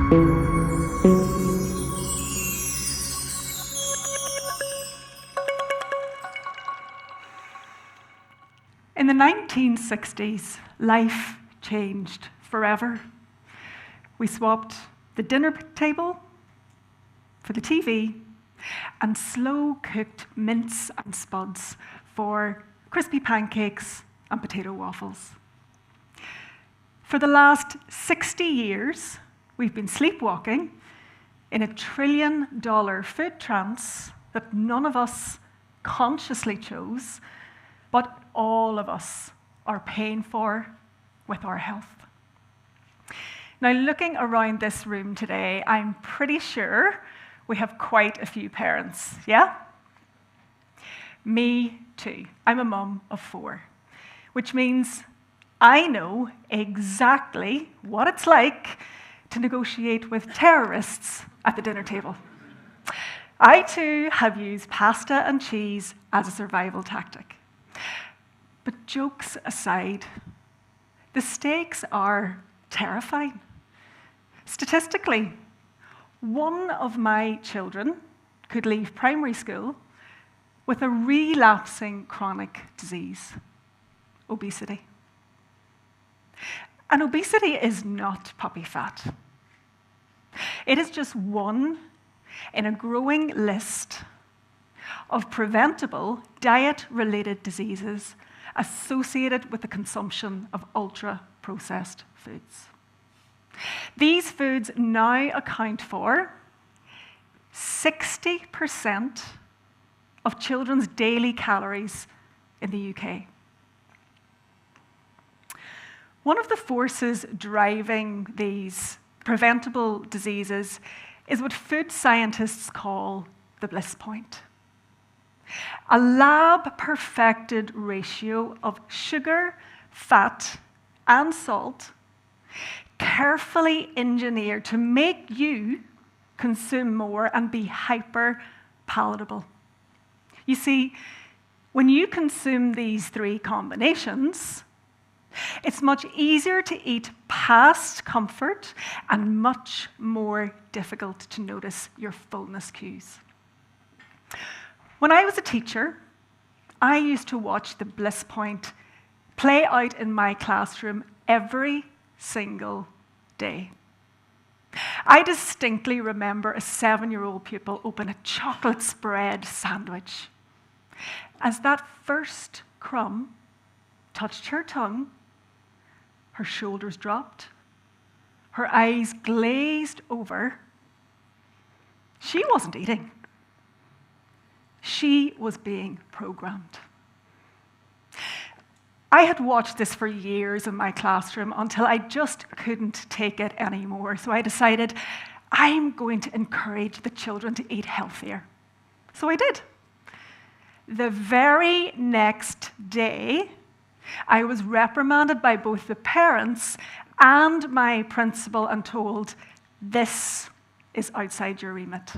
In the 1960s, life changed forever. We swapped the dinner table for the TV and slow-cooked mince and spuds for crispy pancakes and potato waffles. For the last 60 years, we've been sleepwalking in a $1 trillion food trance that none of us consciously chose, but all of us are paying for with our health. Now, looking around this room today, I'm pretty sure we have quite a few parents, yeah? Me too. I'm a mum of 4, which means I know exactly what it's like to negotiate with terrorists at the dinner table. I too have used pasta and cheese as a survival tactic. But jokes aside, the stakes are terrifying. Statistically, one of my children could leave primary school with a relapsing chronic disease, obesity. And obesity is not puppy fat. It is just one in a growing list of preventable diet-related diseases associated with the consumption of ultra-processed foods. These foods now account for 60% of children's daily calories in the UK. One of the forces driving these preventable diseases is what food scientists call the bliss point. A lab-perfected ratio of sugar, fat, and salt carefully engineered to make you consume more and be hyper-palatable. You see, when you consume these 3 combinations, it's much easier to eat past comfort and much more difficult to notice your fullness cues. When I was a teacher, I used to watch the bliss point play out in my classroom every single day. I distinctly remember a 7-year-old pupil open a chocolate spread sandwich. As that first crumb touched her tongue, her shoulders dropped, her eyes glazed over. She wasn't eating. She was being programmed. I had watched this for years in my classroom until I just couldn't take it anymore. So I decided I'm going to encourage the children to eat healthier. So I did. The very next day, I was reprimanded by both the parents and my principal and told, "This is outside your remit."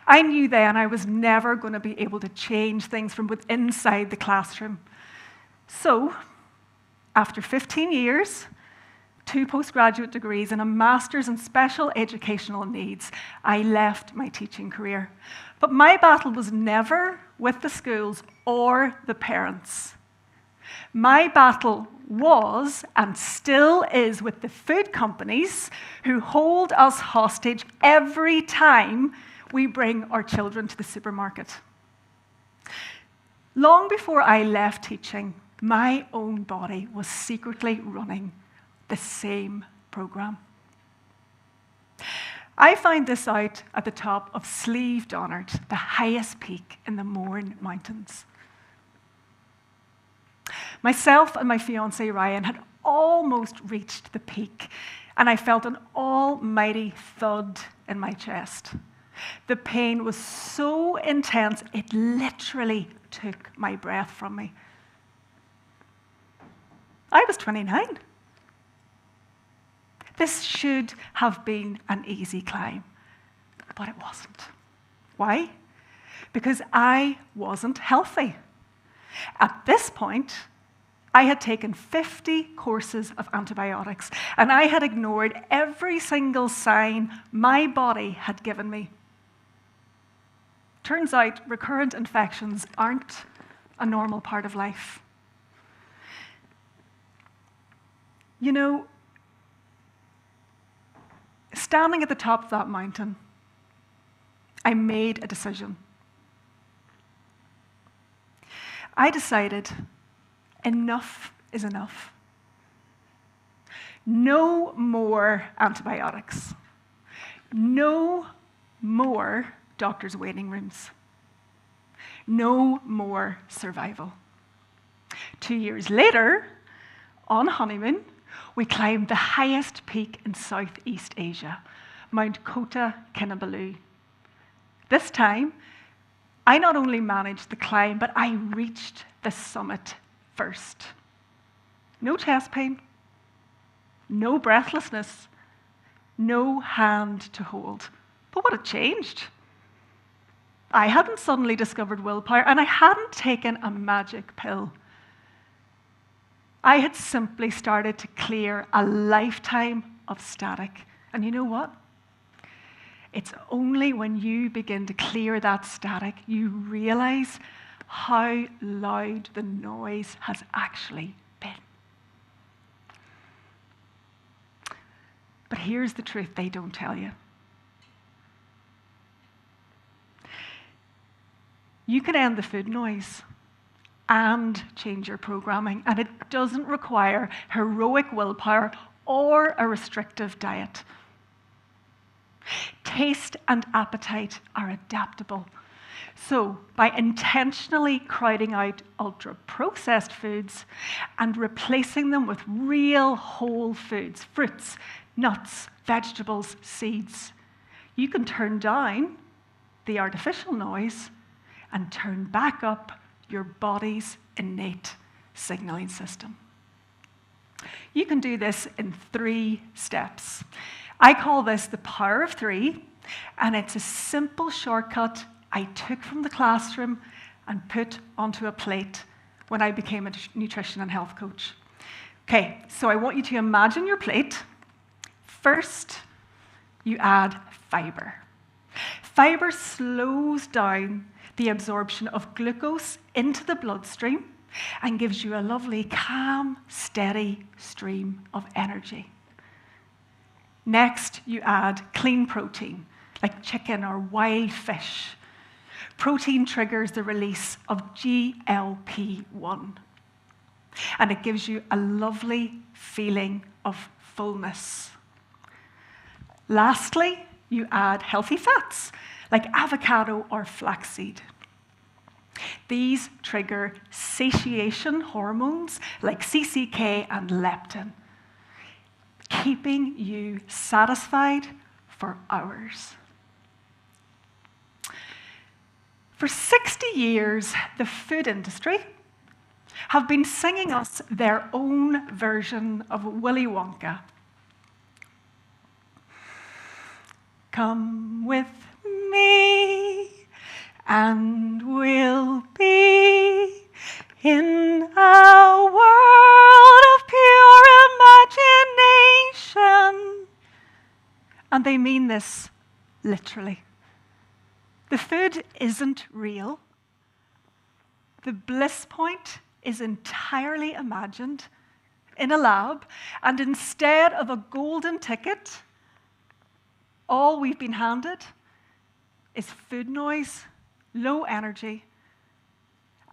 I knew then I was never going to be able to change things from within inside the classroom. So, after 15 years, 2 postgraduate degrees, and a master's in special educational needs, I left my teaching career. But my battle was never with the schools or the parents. My battle was, and still is, with the food companies who hold us hostage every time we bring our children to the supermarket. Long before I left teaching, my own body was secretly running the same program. I found this out at the top of Slieve Donard, the highest peak in the Mourne Mountains. Myself and my fiancé Ryan had almost reached the peak, and I felt an almighty thud in my chest. The pain was so intense, it literally took my breath from me. I was 29. This should have been an easy climb, but it wasn't. Why? Because I wasn't healthy. At this point, I had taken 50 courses of antibiotics, and I had ignored every single sign my body had given me. Turns out recurrent infections aren't a normal part of life. You know, standing at the top of that mountain, I made a decision. I decided enough is enough. No more antibiotics. No more doctors' waiting rooms. No more survival. 2 years later, on honeymoon, we climbed the highest peak in Southeast Asia, Mount Kota Kinabalu. This time, I not only managed the climb, but I reached the summit first. No chest pain, no breathlessness, no hand to hold. But what had changed? I hadn't suddenly discovered willpower, and I hadn't taken a magic pill. I had simply started to clear a lifetime of static. And you know what? It's only when you begin to clear that static you realize how loud the noise has actually been. But here's the truth they don't tell you. You can end the food noise and change your programming, and it doesn't require heroic willpower or a restrictive diet. Taste and appetite are adaptable. So, by intentionally crowding out ultra-processed foods and replacing them with real whole foods, fruits, nuts, vegetables, seeds, you can turn down the artificial noise and turn back up your body's innate signaling system. You can do this in 3 steps. I call this the power of 3, and it's a simple shortcut I took from the classroom and put onto a plate when I became a nutrition and health coach. Okay, so I want you to imagine your plate. First, you add fiber. Fiber slows down the absorption of glucose into the bloodstream and gives you a lovely, calm, steady stream of energy. Next, you add clean protein, like chicken or wild fish. Protein triggers the release of GLP-1, and it gives you a lovely feeling of fullness. Lastly, you add healthy fats, like avocado or flaxseed. These trigger satiation hormones like CCK and leptin, keeping you satisfied for hours. For 60 years, the food industry have been singing us their own version of Willy Wonka. Come with me, and we'll be in a world of pure imagination. And they mean this literally. The food isn't real. The bliss point is entirely imagined in a lab, and instead of a golden ticket, all we've been handed is food noise, low energy,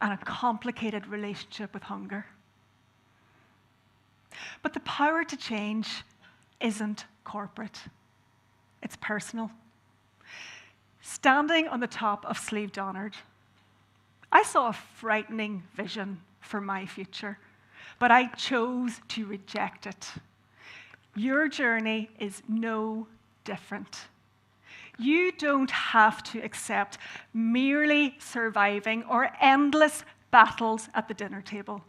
and a complicated relationship with hunger. But the power to change isn't corporate. It's personal. Standing on the top of Slieve Donard, I saw a frightening vision for my future, but I chose to reject it. Your journey is no different. You don't have to accept merely surviving or endless battles at the dinner table.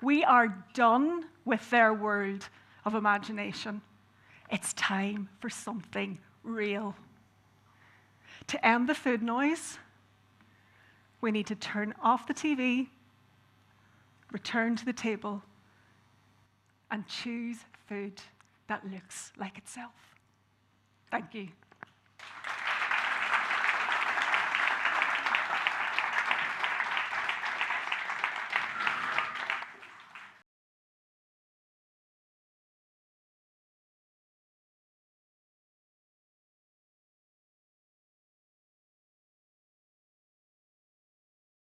We are done with their world of imagination. It's time for something real. To end the food noise, we need to turn off the TV, return to the table, and choose food that looks like itself. Thank you.